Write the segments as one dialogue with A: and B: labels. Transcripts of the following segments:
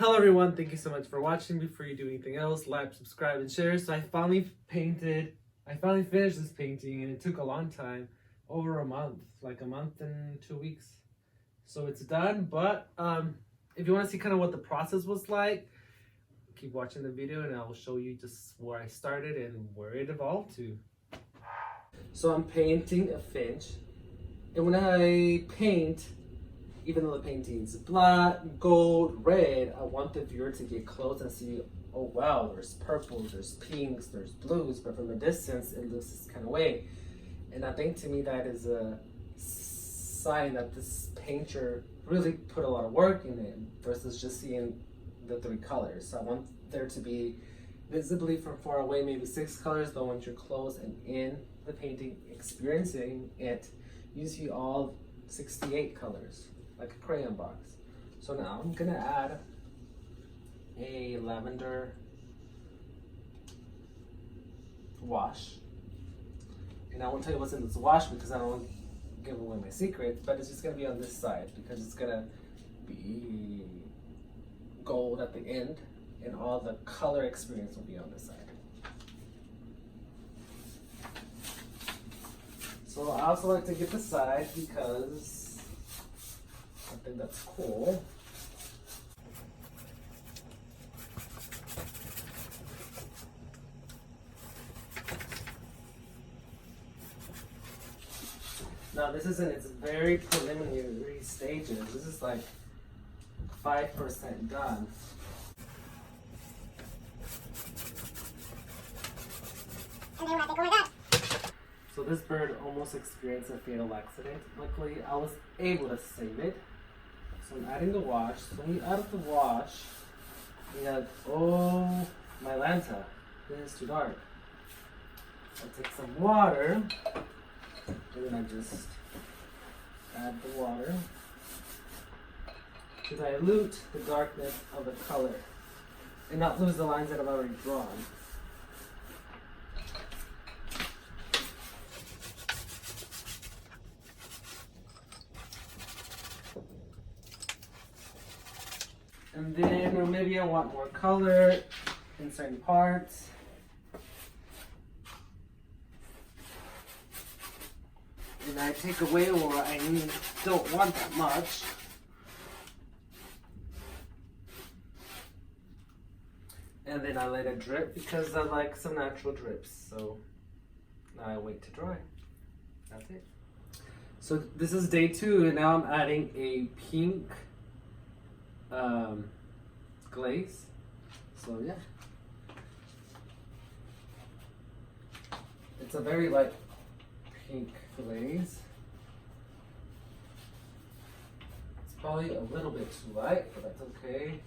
A: Hello everyone, thank you so much for watching. Before you do anything else, like, subscribe, and share. So I finally finished this painting, and it took a long time, over a month, like a month and 2 weeks. So it's done, but if you want to see kind of what the process was like, keep watching the video and I will show you just where I started and where it evolved to. So I'm painting a finch, and when I paint, even though the painting's black, gold, red, I want the viewer to get close and see, oh wow, there's purples, there's pinks, there's blues, but from a distance it looks this kind of way. And I think to me that is a sign that this painter really put a lot of work in it versus just seeing the 3 colors. So I want there to be visibly from far away, maybe 6 colors, but once you're close and in the painting, experiencing it, you see all 68 colors, like a crayon box. So now I'm gonna add a lavender wash. And I won't tell you what's in this wash because I don't want to give away my secret, but it's just gonna be on this side because it's gonna be gold at the end and all the color experience will be on this side. So I also like to get the side because I think that's cool. Now this is in its very preliminary stages. This is like 5% done.
B: And then when I think, oh my god.
A: So this bird almost experienced a fatal accident. Luckily, I was able to save it. So I'm adding the wash. So when you add the wash, we have, oh, my lanta. This is too dark. I'll take some water, and then I just add the water to dilute the darkness of the color and not lose the lines that I've already drawn. And then maybe I want more color in certain parts. And I take away where I don't want that much. And then I let it drip because I like some natural drips. So now I wait to dry. That's it. So this is day 2, and now I'm adding a pink glaze. So yeah, it's a very light pink glaze. It's probably a little bit too light, but that's okay.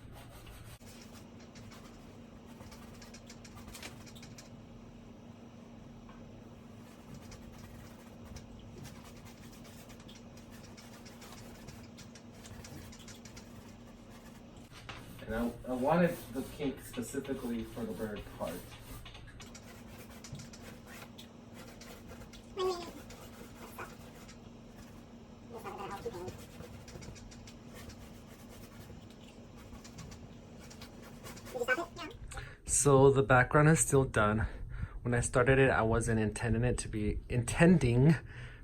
A: And I wanted the pink specifically for the bird part. So the background is still done. When I started it, I wasn't intending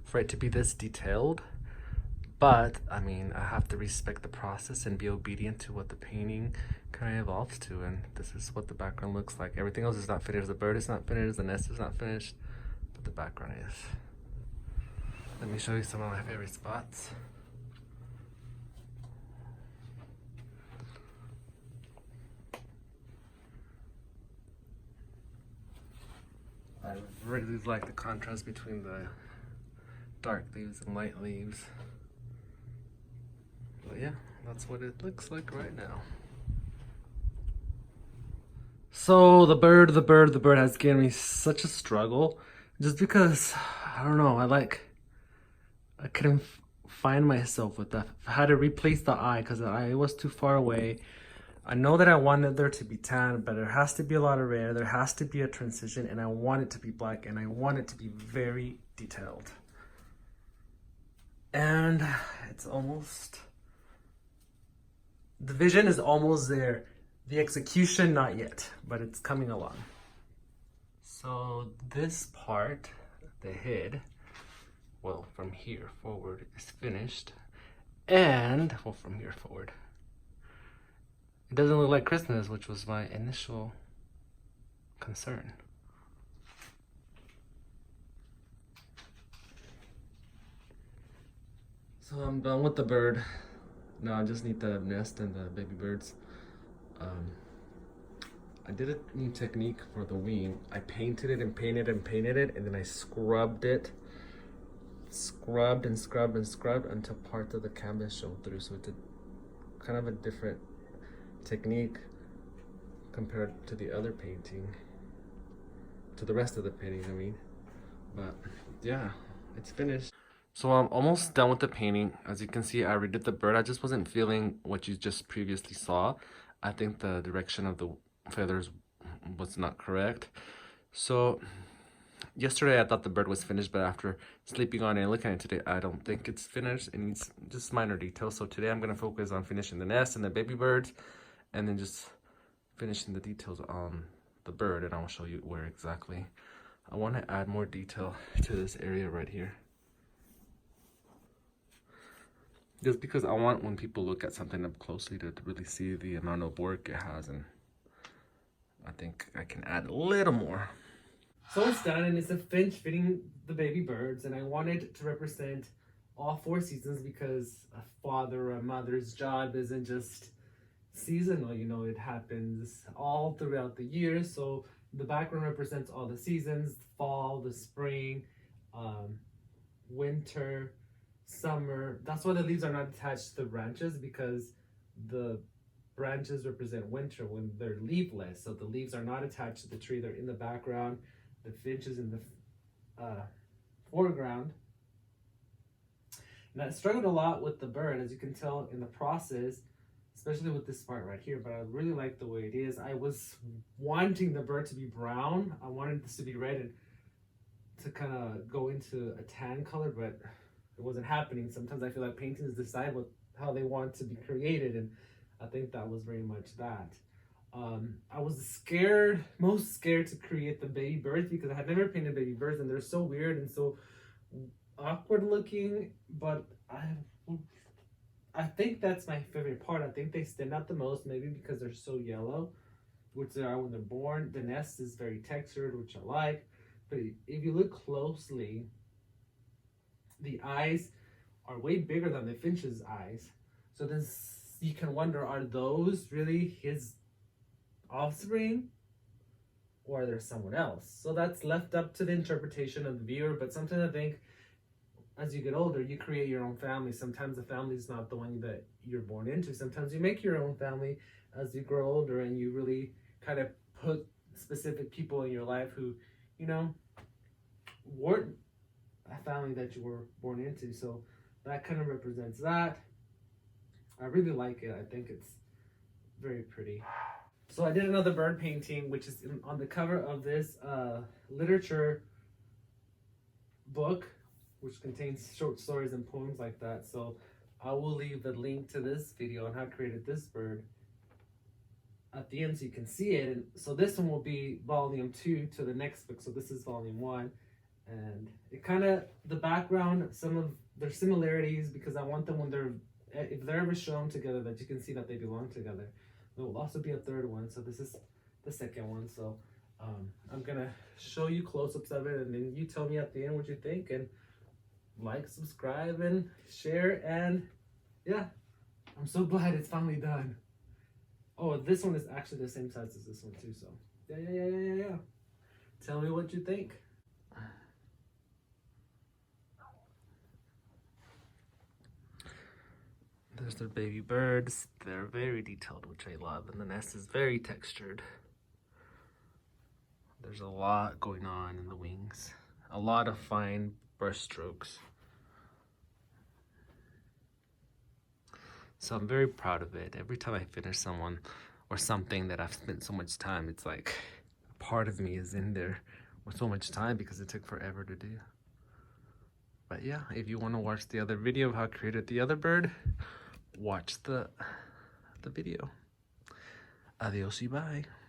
A: for it to be this detailed. But, I mean, I have to respect the process and be obedient to what the painting kind of evolves to. And this is what the background looks like. Everything else is not finished. The bird is not finished. The nest is not finished. But the background is. Let me show you some of my favorite spots. I really like the contrast between the dark leaves and light leaves. But yeah, that's what it looks like right now. So the bird has given me such a struggle just because, I don't know, I couldn't find myself with that. I had to replace the eye because the eye was too far away. I know that I wanted there to be tan, but there has to be a lot of red, there has to be a transition, and I want it to be black, and I want it to be very detailed. And it's almost The vision is almost there. The execution, not yet, but it's coming along. So this part, the head, well, from here forward is finished. And, well, from here forward, it doesn't look like Christmas, which was my initial concern. So I'm done with the bird. Now I just need the nest and the baby birds. I did a new technique for the wing. I painted it and painted and painted it, and then I scrubbed it. Scrubbed and scrubbed and scrubbed until parts of the canvas showed through. So it's kind of a different technique compared to the other painting. To the rest of the painting, I mean. But yeah, it's finished. So I'm almost done with the painting. As you can see, I redid the bird. I just wasn't feeling what you just previously saw. I think the direction of the feathers was not correct. So yesterday I thought the bird was finished, but after sleeping on it and looking at it today, I don't think it's finished. It needs just minor details. So today I'm going to focus on finishing the nest and the baby birds, and then just finishing the details on the bird, and I'll show you where exactly. I want to add more detail to this area right here. Just because I want, when people look at something up closely, to really see the amount of work it has, and I think I can add a little more. So it's done, and it's a finch fitting the baby birds, and I wanted to represent all 4 seasons because a father or a mother's job isn't just seasonal, you know, it happens all throughout the year. So the background represents all the seasons: fall, the spring, winter, summer. That's why the leaves are not attached to the branches, because the branches represent winter when they're leafless. So the leaves are not attached to the tree, they're in the background. The finch is in the foreground. And I struggled a lot with the bird, as you can tell in the process, especially with this part right here, but I really like the way it is. I was wanting the bird to be brown. I wanted this to be red and to kind of go into a tan color, but it wasn't happening. Sometimes I feel like paintings decide how they want to be created, and I think that was very much that. I was most scared to create the baby birds because I had never painted baby birds, and they're so weird and so awkward looking, but I think that's my favorite part. I think they stand out the most, maybe because they're so yellow, which they are when they're born. The nest is very textured, which I like, but if you look closely, the eyes are way bigger than the finch's eyes. So then you can wonder, are those really his offspring, or are there someone else? So that's left up to the interpretation of the viewer. But sometimes I think as you get older, you create your own family. Sometimes the family is not the one that you're born into. Sometimes you make your own family as you grow older, and you really kind of put specific people in your life who, you know, weren't a family that you were born into. So that kind of represents that. I really like it. I think it's very pretty. So I did another bird painting, which is on the cover of this literature book, which contains short stories and poems like that. So I will leave the link to this video on how I created this bird at the end so you can see it. And so this one will be volume 2 to the next book. So this is volume 1. And it kind of, the background, some of their similarities, because I want them if they're ever shown together, that you can see that they belong together. There will also be a third one, so this is the second one. So I'm gonna show you close-ups of it, and then you tell me at the end what you think, and like, subscribe, and share, and yeah, I'm so glad it's finally done. Oh, this one is actually the same size as this one too, so yeah. Tell me what you think. There's their baby birds. They're very detailed, which I love, and the nest is very textured. There's a lot going on in the wings. A lot of fine brush strokes. So I'm very proud of it. Every time I finish someone or something that I've spent so much time, it's like a part of me is in there with so much time because it took forever to do. But yeah, if you want to watch the other video of how I created the other bird, watch the
C: the video. Adios y bye.